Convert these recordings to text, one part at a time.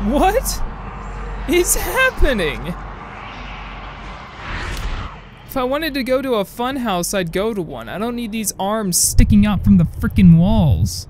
What is happening? If I wanted to go to a fun house, I'd go to one. I don't need these arms sticking out from the frickin' walls.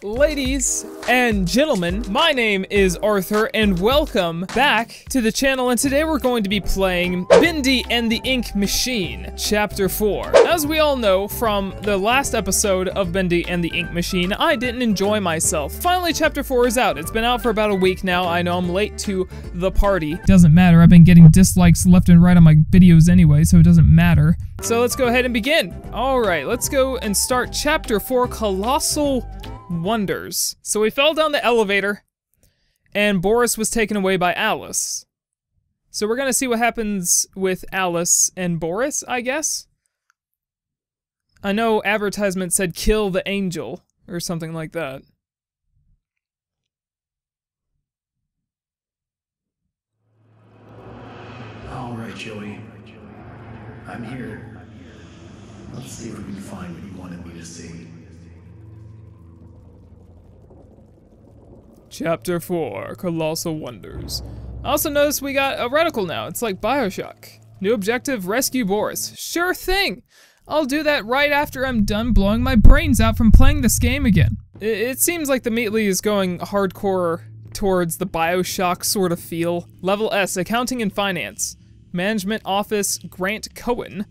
Ladies and gentlemen, my name is Arthur and welcome back to the channel, and today we're going to be playing Bendy and the Ink Machine, Chapter 4. As we all know from the last episode of Bendy and the Ink Machine, I didn't enjoy myself. Finally, Chapter 4 is out. It's been out for about a week now. I know I'm late to the party. Doesn't matter, I've been getting dislikes left and right on my videos anyway, so it doesn't matter. So let's go ahead and begin. Alright, let's go and start Chapter 4, Colossal Wonders. So we fell down the elevator, and Boris was taken away by Alice. So we're gonna see what happens with Alice and Boris, I guess? I know advertisement said kill the angel, or something like that. Alright, Joey. I'm here. Let's see if we can find what you wanted me to see. Chapter 4, Colossal Wonders. I also noticed we got a reticle now. It's like Bioshock. New objective, rescue Boris. Sure thing! I'll do that right after I'm done blowing my brains out from playing this game again. It seems like the Meatly is going hardcore towards the Bioshock sort of feel. Level S, Accounting and Finance. Management Office, Grant Cohen.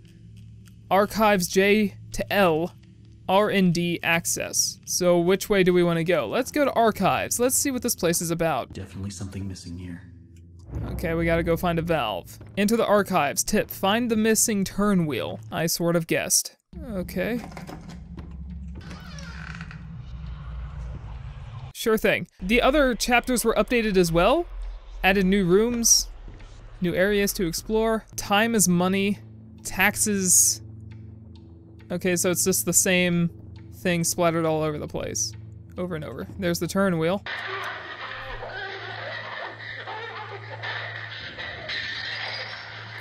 Archives J to L. R&D access. So which way do we want to go? Let's go to archives. Let's see what this place is about. Definitely something missing here. Okay, we gotta go find a valve. Enter the archives. Tip, find the missing turn wheel. I sort of guessed. Okay. Sure thing. The other chapters were updated as well. Added new rooms, new areas to explore. Time is money. Taxes. Okay, so it's just the same thing splattered all over the place. Over and over. There's the turn wheel.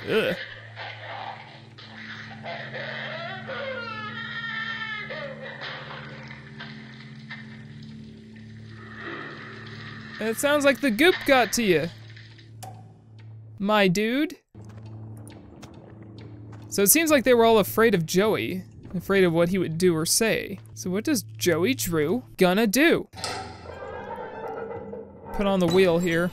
Ugh. It sounds like the goop got to you, my dude. So it seems like they were all afraid of Joey. Afraid of what he would do or say. So what does Joey Drew gonna do? Put on the wheel here.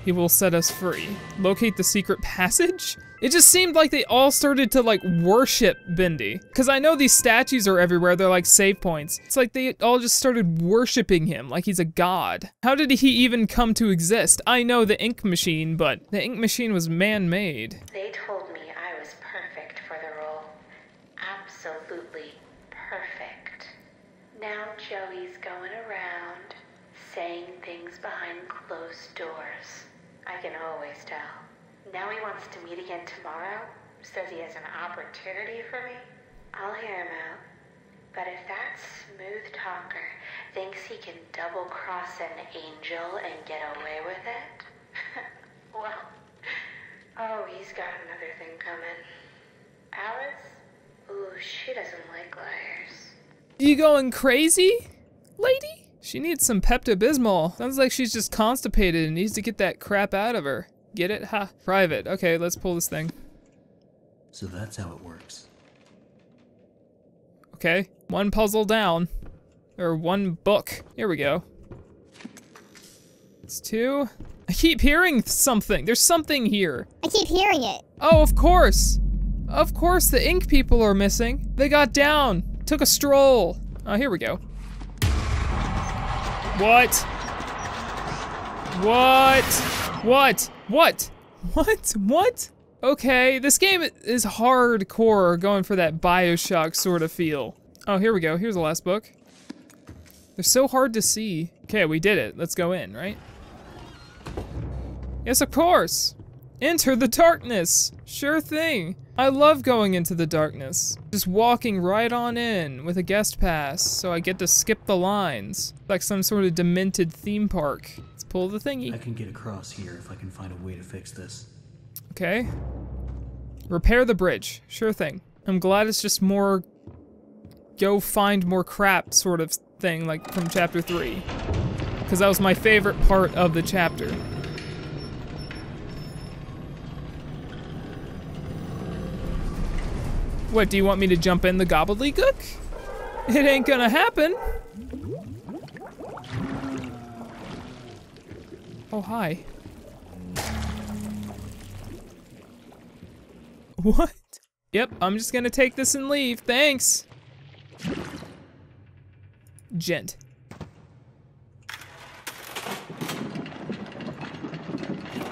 He will set us free. Locate the secret passage? It just seemed like they all started to like worship Bendy. Cause I know these statues are everywhere, they're like save points. It's like they all just started worshiping him like he's a god. How did he even come to exist? I know the ink machine, but the ink machine was man-made. They told me I was perfect for the role. Absolutely perfect. Now Joey's going around saying things behind closed doors. I can always tell. Now he wants to meet again tomorrow. Says he has an opportunity for me. I'll hear him out. But if that smooth talker thinks he can double-cross an angel and get away with it, well, oh, he's got another thing coming. Alice? Ooh, she doesn't like liars. You going crazy, lady? She needs some Pepto-Bismol. Sounds like she's just constipated and needs to get that crap out of her. Get it? Ha. Private. Okay, let's pull this thing. So that's how it works. Okay, one puzzle down. Or one book. Here we go. It's two. I keep hearing something. There's something here. I keep hearing it. Oh, of course. Of course, the ink people are missing. They got down. Took a stroll. Oh, here we go. What? What? What? What? What? What? Okay, this game is hardcore going for that Bioshock sort of feel. Oh, here we go. Here's the last book. They're so hard to see. Okay, we did it. Let's go in, right? Yes, of course. Enter the darkness. Sure thing. I love going into the darkness. Just walking right on in with a guest pass, so I get to skip the lines. Like some sort of demented theme park. Let's pull the thingy. I can get across here if I can find a way to fix this. Okay. Repair the bridge. Sure thing. I'm glad it's just more go find more crap sort of thing, like from chapter 3. Because that was my favorite part of the chapter. What, do you want me to jump in the gobbledygook? It ain't gonna happen. Oh, hi. What? Yep, I'm just gonna take this and leave. Thanks. Gent.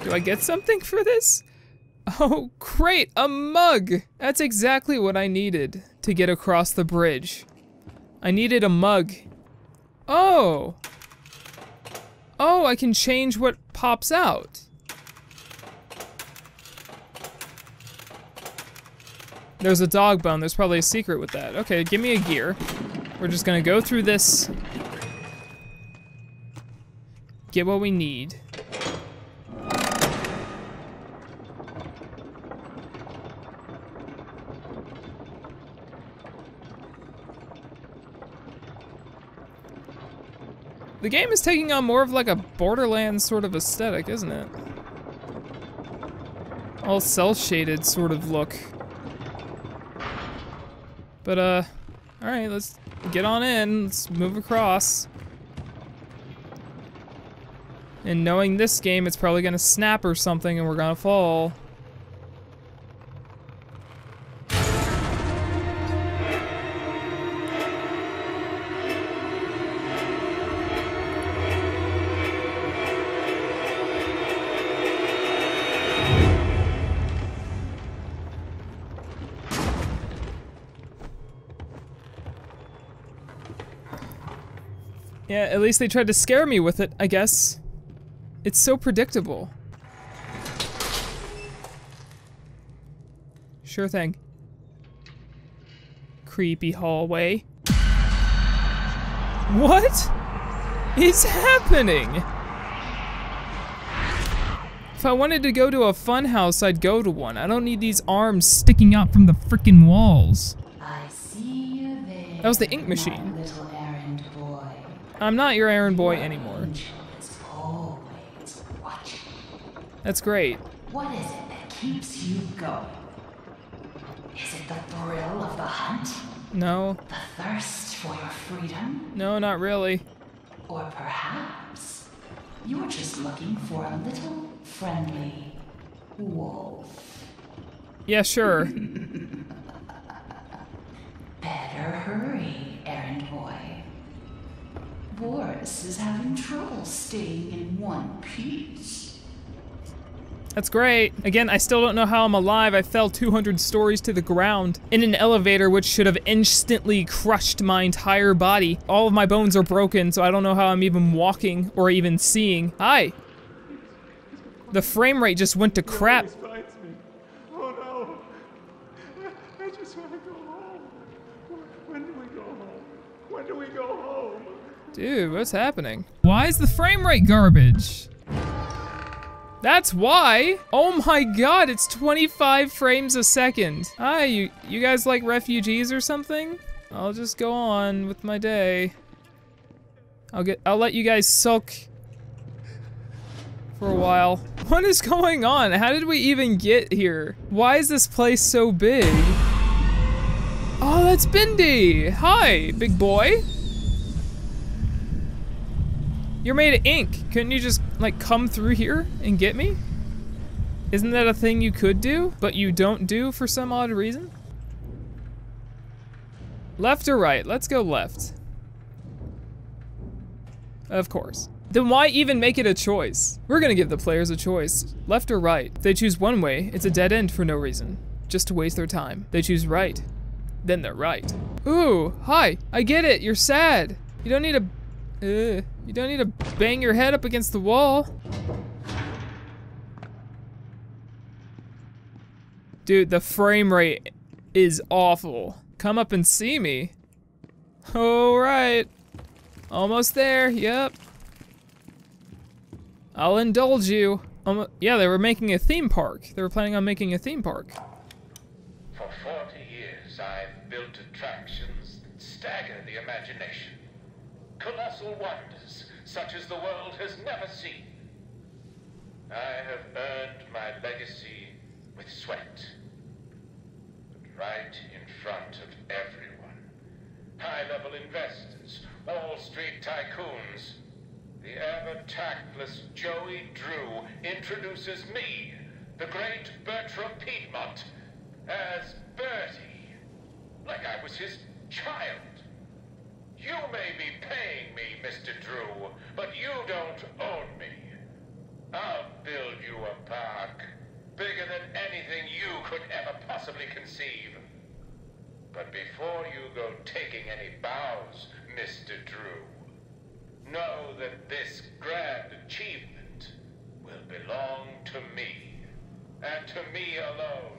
Do I get something for this? Oh, great, a mug! That's exactly what I needed to get across the bridge. I needed a mug. Oh! Oh, I can change what pops out. There's a dog bone, there's probably a secret with that. Okay, give me a gear. We're just gonna go through this. Get what we need. The game is taking on more of like a Borderlands sort of aesthetic, isn't it? All cel-shaded sort of look. But alright, let's get on in, let's move across. And knowing this game, it's probably gonna snap or something and we're gonna fall. Yeah, at least they tried to scare me with it, I guess. It's so predictable. Sure thing. Creepy hallway. What is happening? If I wanted to go to a fun house, I'd go to one. I don't need these arms sticking out from the frickin' walls. I see you there. That was the ink machine. My little errand boy. I'm not your errand boy anymore. Angel is always watching. That's great. What is it that keeps you going? Is it the thrill of the hunt? No. The thirst for your freedom? No, not really. Or perhaps you're just looking for a little friendly wolf. Yeah, sure. Better hurry, errand boy. Boris is having trouble staying in one piece. That's great. Again, I still don't know how I'm alive. I fell 200 stories to the ground in an elevator which should have instantly crushed my entire body. All of my bones are broken, so I don't know how I'm even walking or even seeing. Hi. The frame rate just went to crap. Oh no! I just want to go home. When do we go home? When do we go home? Dude, what's happening? Why is the frame rate garbage? That's why! Oh my god, it's 25 frames a second. Hi, you guys like refugees or something? I'll just go on with my day. I'll let you guys sulk for a while. What is going on? How did we even get here? Why is this place so big? Oh, that's Bendy! Hi, big boy. You're made of ink. Couldn't you just, like, come through here and get me? Isn't that a thing you could do, but you don't do for some odd reason? Left or right? Let's go left. Of course. Then why even make it a choice? We're gonna give the players a choice. Left or right. If they choose one way, it's a dead end for no reason. Just to waste their time. They choose right. Then they're right. Ooh, hi. I get it. You're sad. You don't need to... you don't need to bang your head up against the wall. Dude, the frame rate is awful. Come up and see me. Alright. Almost there, yep. I'll indulge you. Yeah, they were making a theme park. They were planning on making a theme park. For 40 years, I've built attractions that stagger the imagination. colossal wonders such as the world has never seen. I have earned my legacy with sweat. But right in front of everyone, high-level investors, Wall Street tycoons, the ever-tactless Joey Drew introduces me, the great Bertram Piedmont, as Bertie, like I was his child. You may be paying me, Mr. Drew, but you don't own me. I'll build you a park, bigger than anything you could ever possibly conceive. But before you go taking any bows, Mr. Drew, know that this grand achievement will belong to me, and to me alone.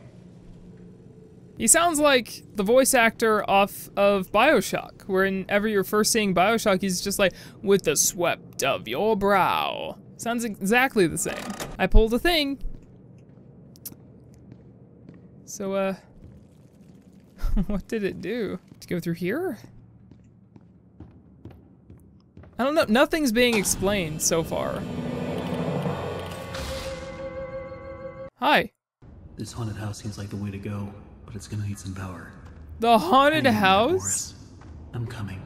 He sounds like the voice actor off of BioShock, whenever you're first seeing BioShock, he's just like, with the swept of your brow. Sounds exactly the same. I pulled a thing. So, what did it do? To go through here? I don't know, nothing's being explained so far. Hi. This haunted house seems like the way to go, but it's gonna need some power. The haunted Hang in there, house? Boris. I'm coming.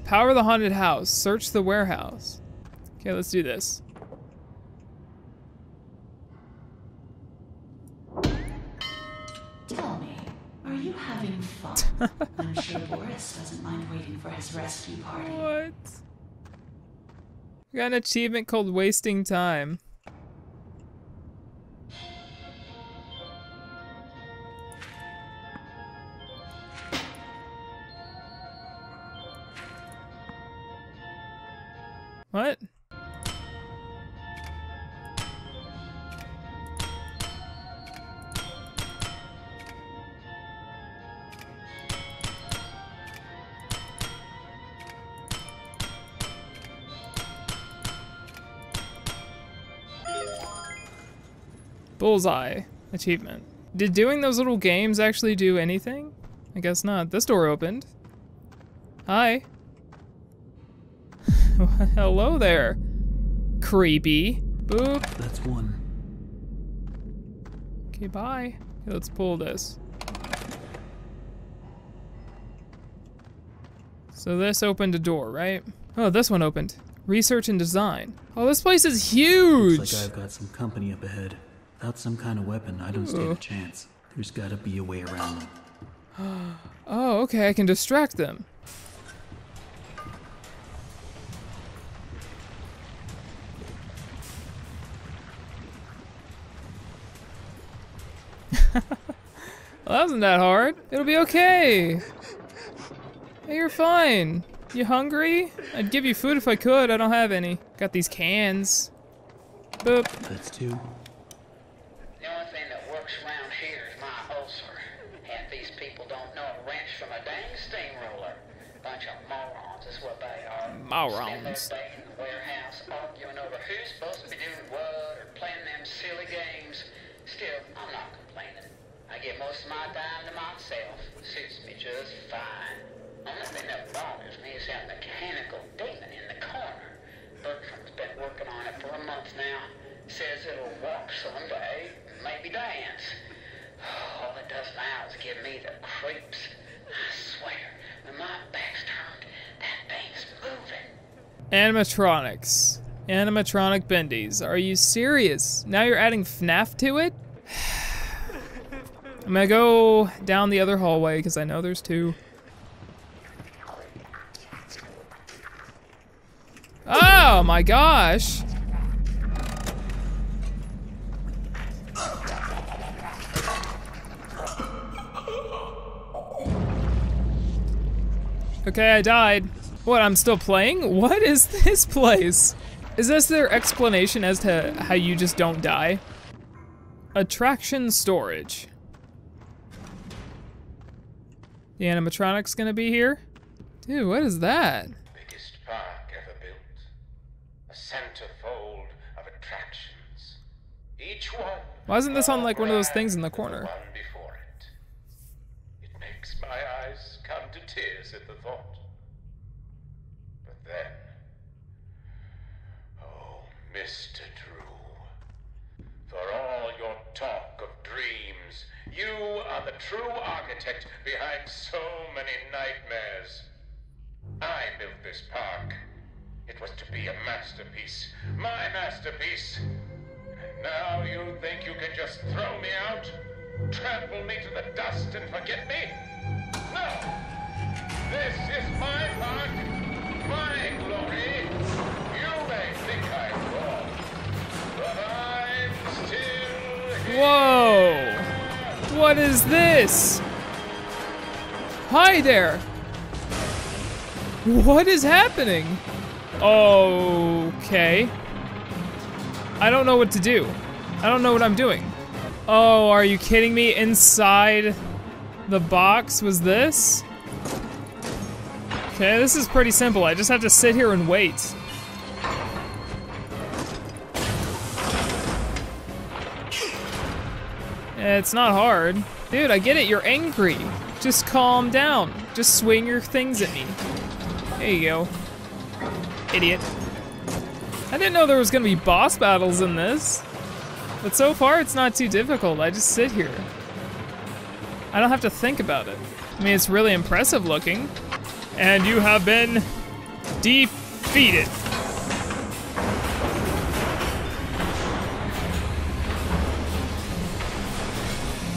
Power the haunted house. Search the warehouse. Okay, let's do this. Tell me, are you having fun? I'm sure Boris doesn't mind waiting for his rescue party. What? We got an achievement called wasting time. What? Bullseye achievement. Did doing those little games actually do anything? I guess not. This door opened. Hi. Hello there. Creepy. Boop. That's one. Okay, bye. Okay, let's pull this. So this opened a door, right? Oh, this one opened. Research and design. Oh, this place is huge! Looks like I've got some company up ahead. Without some kind of weapon, I don't stand a chance. There's gotta be a way around them. Oh, okay, I can distract them. Well, that wasn't that hard. It'll be okay. Hey, you're fine. You hungry? I'd give you food if I could. I don't have any. Got these cans. Boop. That's two. The only thing that works around here is my ulcer. And these people don't know a wrench from a dang steamroller. Bunch of morons is what they are. Morons. Spend their day in the warehouse arguing over who's supposed to be doing what or playing them silly games. Still, I'm not complaining. I give most of my time to myself. Suits me just fine. Only thing that bothers me is that mechanical demon in the corner. Bertram's been working on it for a month now. Says it'll walk someday, maybe dance. All it does now is give me the creeps. I swear, when my back's turned, that thing's moving. Animatronics. Animatronic bendies. Are you serious? Now you're adding FNAF to it? I'm gonna go down the other hallway because I know there's two. Oh my gosh! Okay, I died. What, I'm still playing? What is this place? Is this their explanation as to how you just don't die? Attraction storage. The animatronic's gonna be here? Dude, what is that? Biggest park ever built. A centerfold of attractions. Each one. Why isn't this on like one of those more things in the grand than corner? one before it. It makes my eyes come to tears at the thought. true architect behind so many nightmares. I built this park. It was to be a masterpiece. My masterpiece. And now you think you can just throw me out? Trample me to the dust and forget me? No! This is my park, my glory. You may think I'm wrong, but I'm still here. Whoa! What is this? Hi there! What is happening? Okay. I don't know what to do. I don't know what I'm doing. Oh, are you kidding me? Inside the box was this? Okay, this is pretty simple. I just have to sit here and wait. It's not hard. Dude, I get it, you're angry. Just calm down. Just swing your things at me. There you go. Idiot. I didn't know there was gonna be boss battles in this. But so far, it's not too difficult. I just sit here. I don't have to think about it. I mean, it's really impressive looking. And you have been defeated.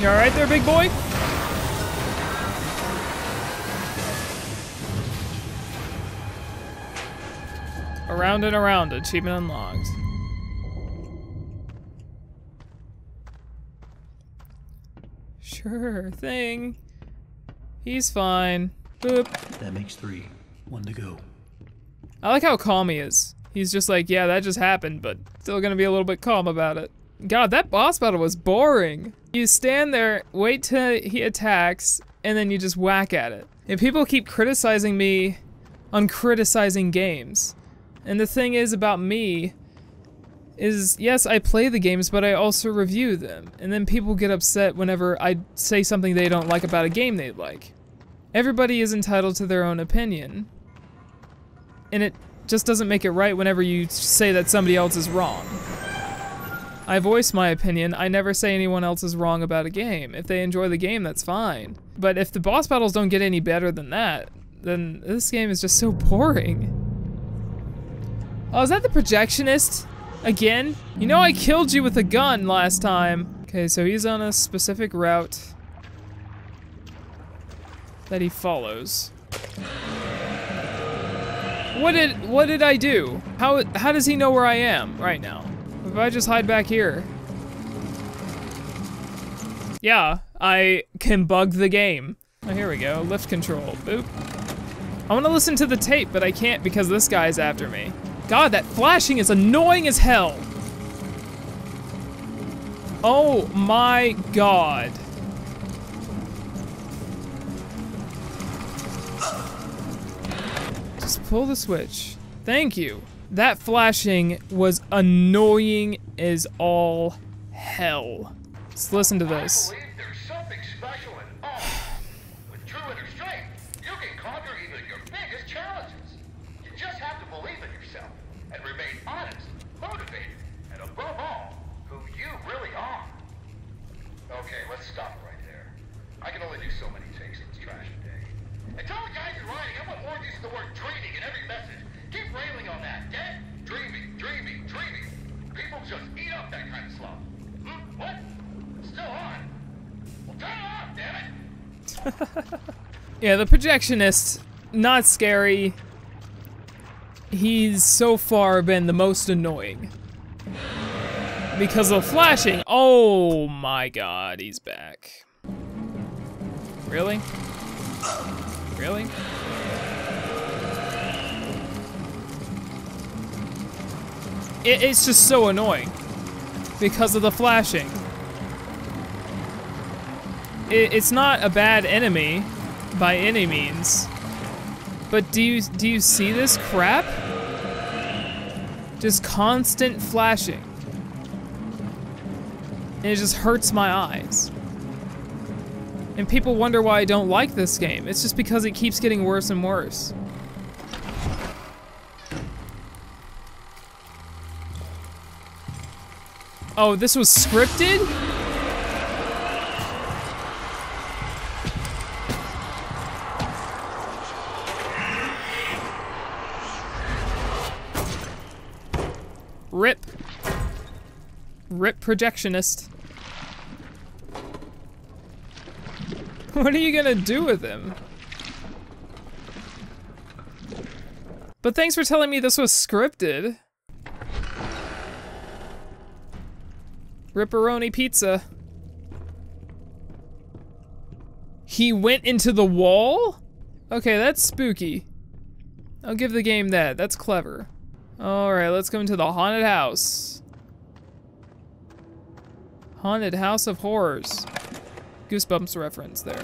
You alright there, big boy? Around and around, achievement unlocked. Sure thing. He's fine. Boop. That makes 3. 1 to go. I like how calm he is. He's just like, yeah, that just happened, but still gonna be a little bit calm about it. God, that boss battle was boring. You stand there, wait till he attacks, and then you just whack at it. And people keep criticizing me on criticizing games. And the thing is about me is, yes, I play the games, but I also review them. And then people get upset whenever I say something they don't like about a game they like. Everybody is entitled to their own opinion. And it just doesn't make it right whenever you say that somebody else is wrong. I voice my opinion. I never say anyone else is wrong about a game. If they enjoy the game, that's fine. But if the boss battles don't get any better than that, then this game is just so boring. Oh, is that the projectionist? Again? You know I killed you with a gun last time. Okay, so he's on a specific route that he follows. What did I do? How does he know where I am right now? If I just hide back here. Yeah, I can bug the game. Oh, here we go, lift control, boop. I wanna listen to the tape, but I can't because this guy's after me. God, that flashing is annoying as hell. Oh my God. Just pull the switch. Thank you. That flashing was annoying as all hell. Let's listen to this. I believe there's something special in all. With true inner strength, you can conquer even your biggest challenges. You just have to believe in yourself and remain honest, motivated, and above all, who you really are. Okay, let's stop right there. I can only do so many takes of this trash a day. And tell the guys in writing, I want more use of the word dreaming in every message. Keep railing on that, okay? Dreaming, dreaming, dreaming. People just eat up that kind of slop. What? Still on? Well, turn it off, damn it! Yeah, the projectionist, not scary. He's so far been the most annoying. Because of flashing. Oh my God, he's back. Really? Really? It's just so annoying because of the flashing. It's not a bad enemy by any means, but do you see this crap? Just constant flashing. And it just hurts my eyes. And people wonder why I don't like this game. It's just because it keeps getting worse and worse. Oh, this was scripted? Rip. Rip projectionist. What are you gonna do with him? But thanks for telling me this was scripted. Ripperoni pizza. He went into the wall? Okay, that's spooky. I'll give the game that. That's clever. Alright, let's go into the haunted house. Haunted House of Horrors. Goosebumps reference there.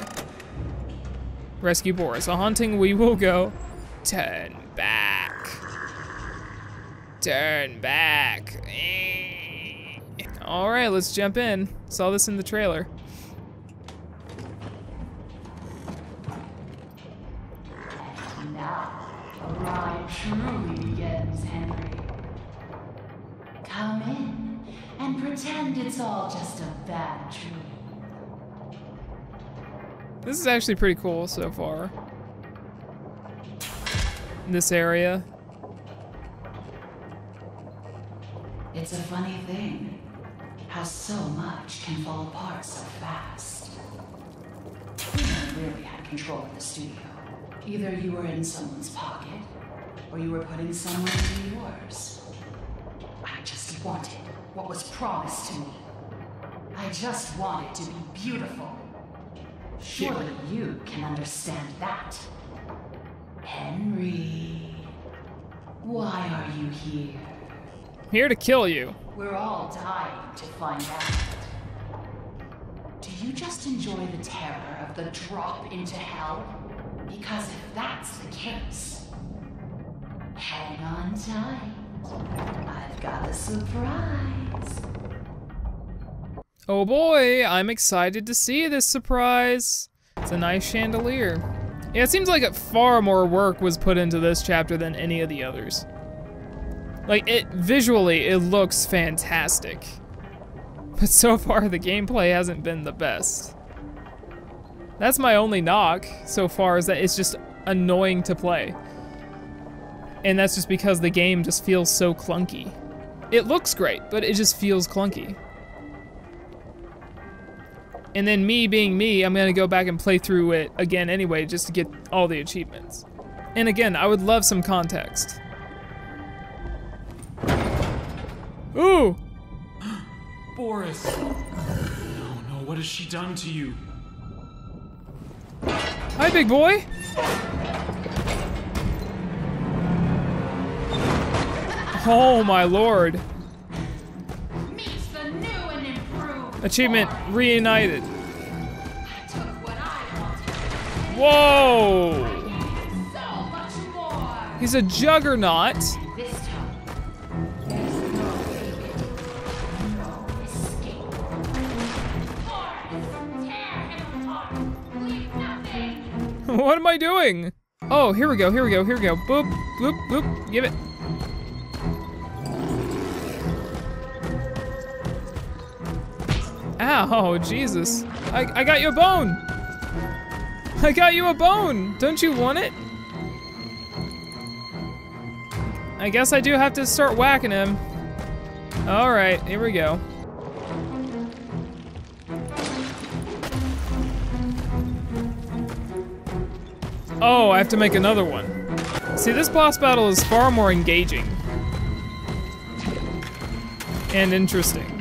Rescue Boris. A haunting we will go. Turn back. Turn back. Alright, let's jump in. Saw this in the trailer. And now, the ride truly begins, Henry. Come in and pretend it's all just a bad dream. This is actually pretty cool so far. This area. It's a funny thing, how so much can fall apart so fast. You never really had control of the studio. Either you were in someone's pocket, or you were putting someone into yours. I just wanted what was promised to me. I just wanted to be beautiful. Surely you can understand that. Henry, why are you here? Here to kill you. We're all dying to find out. Do you just enjoy the terror of the drop into hell? Because if that's the case, hang on tight. I've got a surprise. Oh boy, I'm excited to see this surprise. It's a nice chandelier. Yeah, it seems like far more work was put into this chapter than any of the others. Like, visually, it looks fantastic. But so far, the gameplay hasn't been the best. That's my only knock so far, is that it's just annoying to play. And that's just because the game just feels so clunky. It looks great, but it just feels clunky. And then me being me, I'm gonna go back and play through it again anyway, just to get all the achievements. And again, I would love some context. Ooh! Boris! Oh no, what has she done to you? Hi, big boy! Oh my lord. Meets the new and improved. Achievement reunited. I took what I wanted. Whoa! So much more. He's a juggernaut. This time, there's no escape. Boris, tear him apart. Leave nothing. What am I doing? Oh, here we go, here we go, here we go. Boop, boop, boop. Give it. Ow, Jesus. I got you a bone. I got you a bone. Don't you want it? I guess I do have to start whacking him. All right, here we go. Oh, I have to make another one. See, this boss battle is far more engaging. And interesting.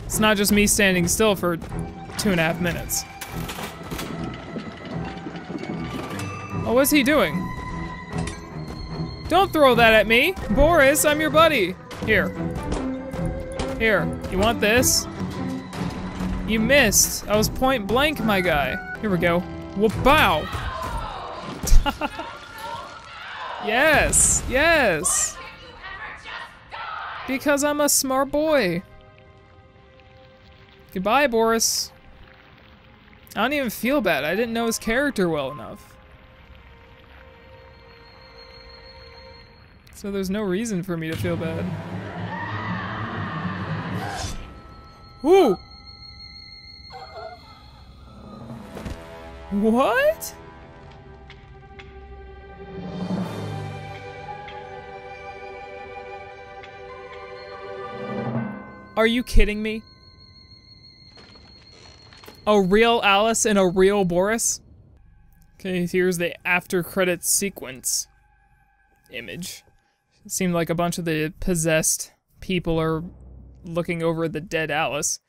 It's not just me standing still for 2.5 minutes. Oh, what's he doing? Don't throw that at me! Boris, I'm your buddy! Here. Here, you want this? You missed. I was point blank, my guy. Here we go. Whoop-bow! Yes, yes! Because I'm a smart boy. Goodbye, Boris. I don't even feel bad. I didn't know his character well enough. So there's no reason for me to feel bad. Ooh! What? Are you kidding me? A real Alice and a real Boris? Okay, here's the after credits sequence image. It seemed like a bunch of the possessed people are looking over the dead Alice.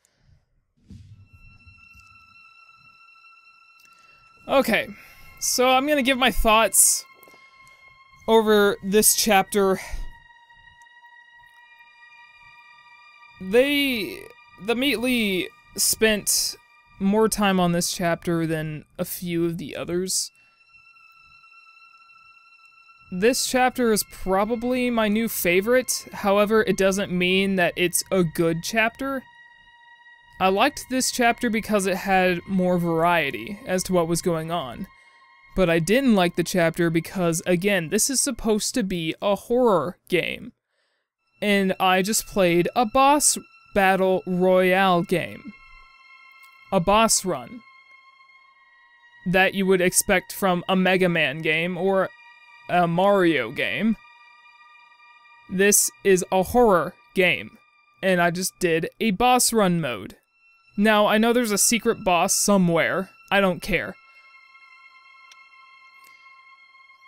Okay, so I'm gonna give my thoughts over this chapter. The Meatly spent more time on this chapter than a few of the others. This chapter is probably my new favorite, however, it doesn't mean that it's a good chapter. I liked this chapter because it had more variety as to what was going on. But I didn't like the chapter because, again, this is supposed to be a horror game. And I just played a boss battle royale game. A boss run. That you would expect from a Mega Man game or a Mario game. This is a horror game. And I just did a boss run mode. Now, I know there's a secret boss somewhere. I don't care.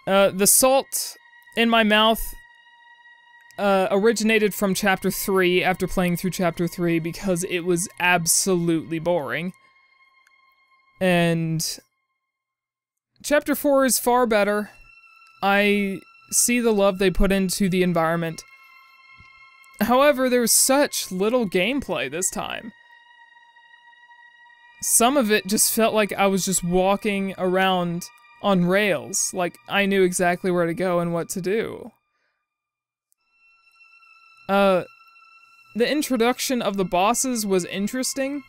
The salt in my mouth originated from Chapter 3 after playing through Chapter 3 because it was absolutely boring. And Chapter 4 is far better. I see the love they put into the environment. However, there's such little gameplay this time. Some of it just felt like I was just walking around on rails, like I knew exactly where to go and what to do. The introduction of the bosses was interesting.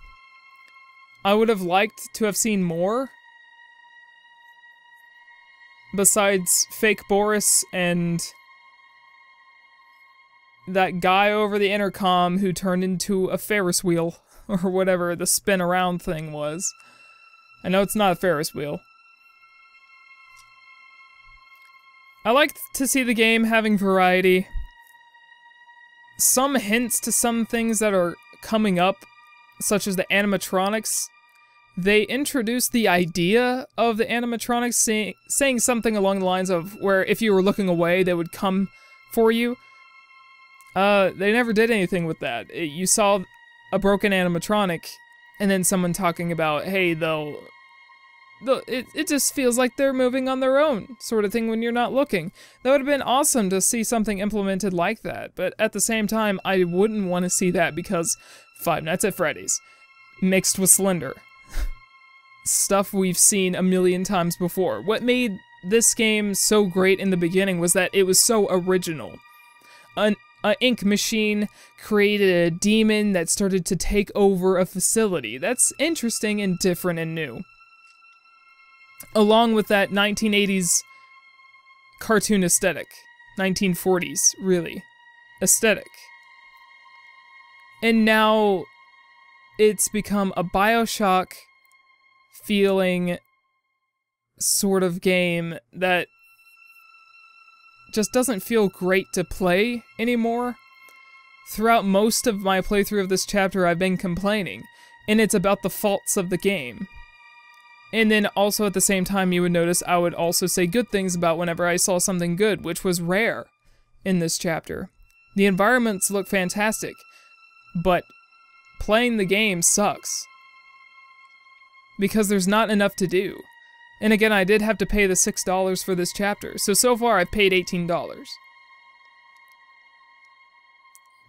I would have liked to have seen more. Besides fake Boris and that guy over the intercom who turned into a Ferris wheel, or whatever the spin around thing was. I know it's not a Ferris wheel. I like to see the game having variety. Some hints to some things that are coming up, such as the animatronics. They introduced the idea of the animatronics saying something along the lines of where if you were looking away, they would come for you. They never did anything with that. You saw a broken animatronic, and then someone talking about, hey, it just feels like they're moving on their own, sort of thing when you're not looking. That would have been awesome to see something implemented like that, but at the same time, I wouldn't want to see that because Five Nights at Freddy's, mixed with Slender. Stuff we've seen a million times before. What made this game so great in the beginning was that it was so original. An ink machine created a demon that started to take over a facility. That's interesting and different and new. Along with that 1980s cartoon aesthetic. 1940s, really. Aesthetic. And now it's become a BioShock feeling sort of game that just doesn't feel great to play anymore. Throughout most of my playthrough of this chapter, I've been complaining, and it's about the faults of the game. And then also at the same time, you would notice I would also say good things about whenever I saw something good, which was rare in this chapter. The environments look fantastic, but playing the game sucks. Because there's not enough to do. And again, I did have to pay the $6 for this chapter, so far I've paid $18.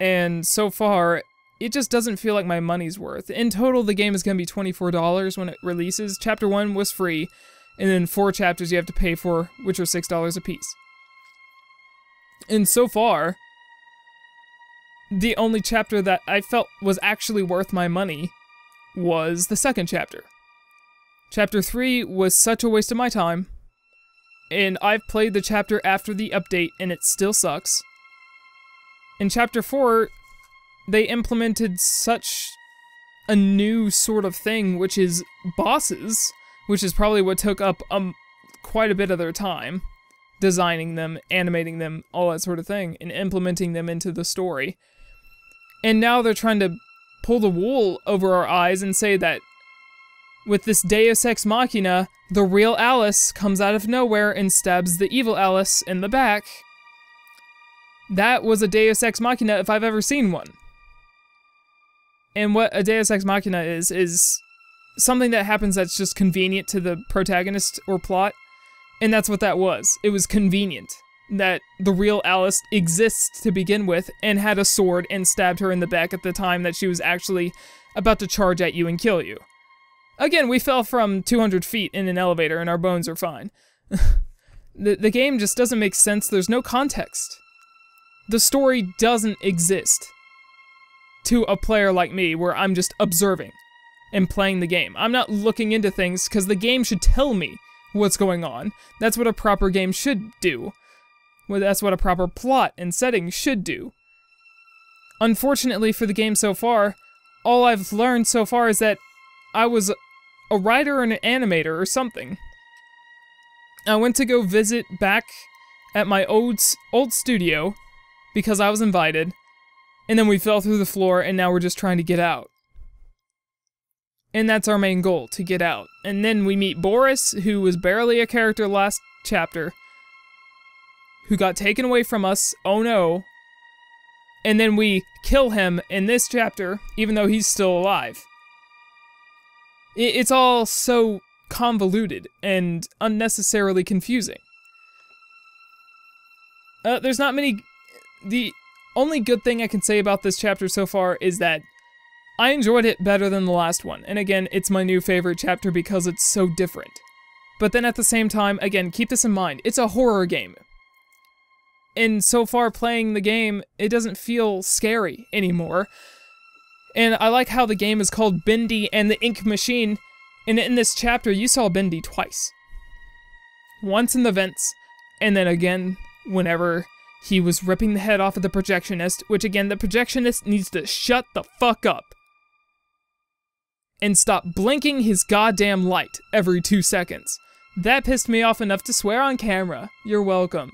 And so far, it just doesn't feel like my money's worth. In total, the game is going to be $24 when it releases. Chapter 1 was free, and then 4 chapters you have to pay for, which are $6 a piece. And so far, the only chapter that I felt was actually worth my money was the second chapter. Chapter 3 was such a waste of my time, and I've played the chapter after the update, and it still sucks. In Chapter 4, they implemented such a new sort of thing, which is bosses, which is probably what took up quite a bit of their time. Designing them, animating them, all that sort of thing, and implementing them into the story. And now they're trying to pull the wool over our eyes and say that with this Deus Ex Machina, the real Alice comes out of nowhere and stabs the evil Alice in the back. That was a Deus Ex Machina if I've ever seen one. And what a Deus Ex Machina is something that happens that's just convenient to the protagonist or plot. And that's what that was. It was convenient that the real Alice exists to begin with and had a sword and stabbed her in the back at the time that she was actually about to charge at you and kill you. Again, we fell from 200 feet in an elevator and our bones are fine. The game just doesn't make sense. There's no context. The story doesn't exist to a player like me where I'm just observing and playing the game. I'm not looking into things because the game should tell me what's going on. That's what a proper game should do. Well, that's what a proper plot and setting should do. Unfortunately for the game so far, all I've learned so far is that I was a writer and an animator or something. I went to go visit back at my old studio because I was invited, and then we fell through the floor and now we're just trying to get out. And that's our main goal, to get out. And then we meet Boris, who was barely a character last chapter, who got taken away from us, oh no. And then we kill him in this chapter, even though he's still alive. It's all so convoluted and unnecessarily confusing. There's not many... The only good thing I can say about this chapter so far is that I enjoyed it better than the last one. And again, it's my new favorite chapter because it's so different. But then at the same time, again, keep this in mind, it's a horror game. And so far playing the game, it doesn't feel scary anymore. And I like how the game is called Bendy and the Ink Machine. And in this chapter, you saw Bendy twice. Once in the vents, and then again whenever he was ripping the head off of the projectionist, which again, the projectionist needs to shut the fuck up. And stop blinking his goddamn light every 2 seconds. That pissed me off enough to swear on camera. You're welcome.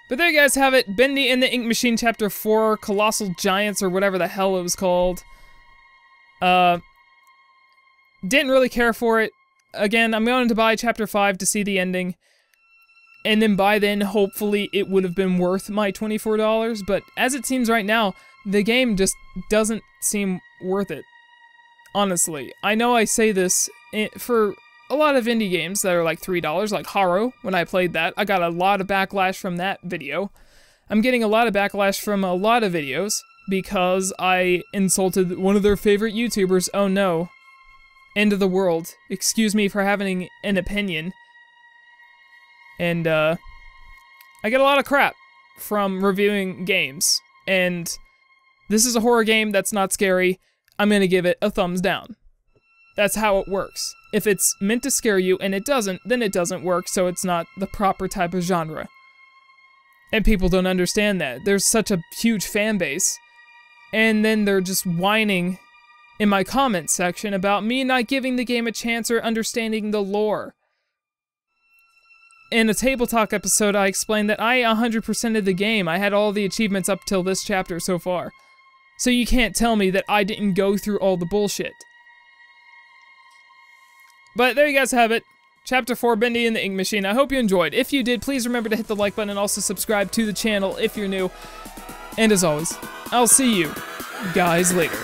But there you guys have it, Bendy and the Ink Machine Chapter 4, Colossal Giants, or whatever the hell it was called. Didn't really care for it. Again, I'm going to buy Chapter 5 to see the ending. And then by then, hopefully, it would have been worth my $24, but as it seems right now, the game just doesn't seem worth it. Honestly, I know I say this for a lot of indie games that are like $3, like Harrow. When I played that, I got a lot of backlash from that video. I'm getting a lot of backlash from a lot of videos because I insulted one of their favorite YouTubers. Oh no. End of the world. Excuse me for having an opinion. And, I get a lot of crap from reviewing games. And this is a horror game that's not scary. I'm gonna give it a thumbs down. That's how it works. If it's meant to scare you and it doesn't, then it doesn't work, so it's not the proper type of genre. And people don't understand that. There's such a huge fan base. And then they're just whining in my comment section about me not giving the game a chance or understanding the lore. In a Table Talk episode, I explained that I 100%ed the game. I had all the achievements up till this chapter so far. So you can't tell me that I didn't go through all the bullshit. But there you guys have it. Chapter 4, Bendy and the Ink Machine. I hope you enjoyed. If you did, please remember to hit the like button and also subscribe to the channel if you're new. And as always, I'll see you guys later.